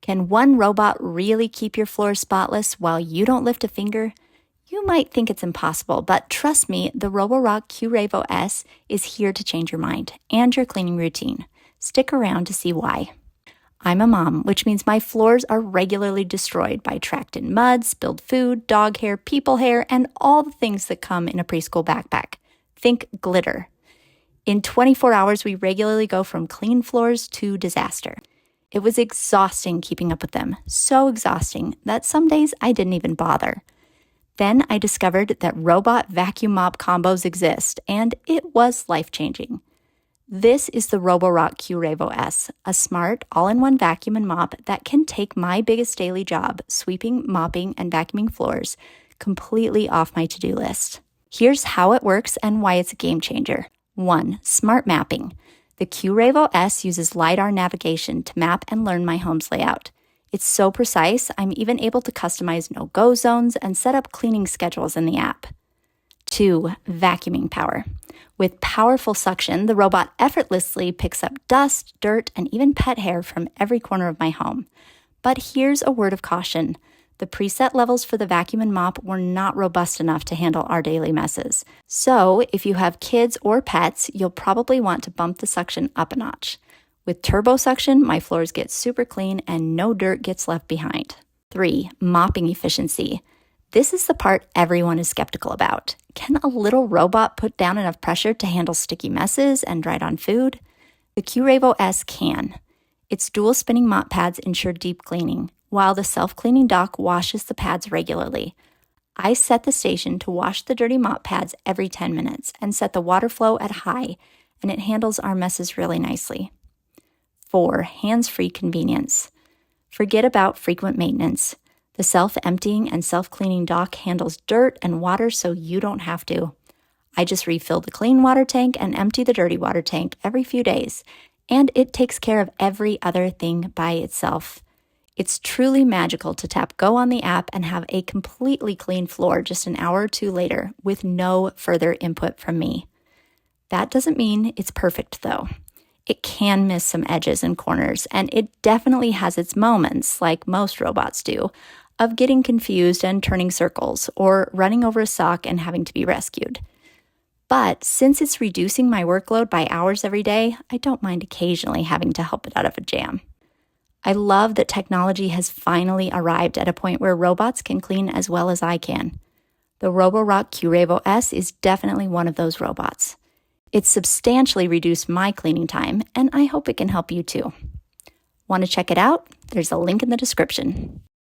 Can one robot really keep your floors spotless while you don't lift a finger? You might think it's impossible, but trust me, the Roborock Q Revo S is here to change your mind and your cleaning routine. Stick around to see why. I'm a mom, which means my floors are regularly destroyed by tracked in mud, spilled food, dog hair, people hair, and all the things that come in a preschool backpack. Think glitter. In 24 hours, we regularly go from clean floors to disaster. It was exhausting keeping up with them, so exhausting that some days I didn't even bother. Then I discovered that robot vacuum mop combos exist, and it was life-changing. This is the Roborock Q Revo S, a smart, all-in-one vacuum and mop that can take my biggest daily job, sweeping, mopping, and vacuuming floors, completely off my to-do list. Here's how it works and why it's a game changer. 1. Smart mapping. The Q Revo S uses LiDAR navigation to map and learn my home's layout. It's so precise, I'm even able to customize no-go zones and set up cleaning schedules in the app. 2. Vacuuming power. With powerful suction, the robot effortlessly picks up dust, dirt, and even pet hair from every corner of my home. But here's a word of caution. The preset levels for the vacuum and mop were not robust enough to handle our daily messes. So, if you have kids or pets, you'll probably want to bump the suction up a notch. With turbo suction, my floors get super clean and no dirt gets left behind. 3. Mopping efficiency. This is the part everyone is skeptical about. Can a little robot put down enough pressure to handle sticky messes and dried-on food? The Q Revo S can. Its dual spinning mop pads ensure deep cleaning, while the self-cleaning dock washes the pads regularly. I set the station to wash the dirty mop pads every 10 minutes and set the water flow at high, and it handles our messes really nicely. 4. Hands-free convenience. Forget about frequent maintenance. The self-emptying and self-cleaning dock handles dirt and water so you don't have to. I just refill the clean water tank and empty the dirty water tank every few days, and it takes care of every other thing by itself. It's truly magical to tap go on the app and have a completely clean floor just an hour or two later with no further input from me. That doesn't mean it's perfect though. It can miss some edges and corners, and it definitely has its moments, like most robots do, of getting confused and turning circles, or running over a sock and having to be rescued. But since it's reducing my workload by hours every day, I don't mind occasionally having to help it out of a jam. I love that technology has finally arrived at a point where robots can clean as well as I can. The Roborock Q Revo S is definitely one of those robots. It's substantially reduced my cleaning time, and I hope it can help you too. Want to check it out? There's a link in the description.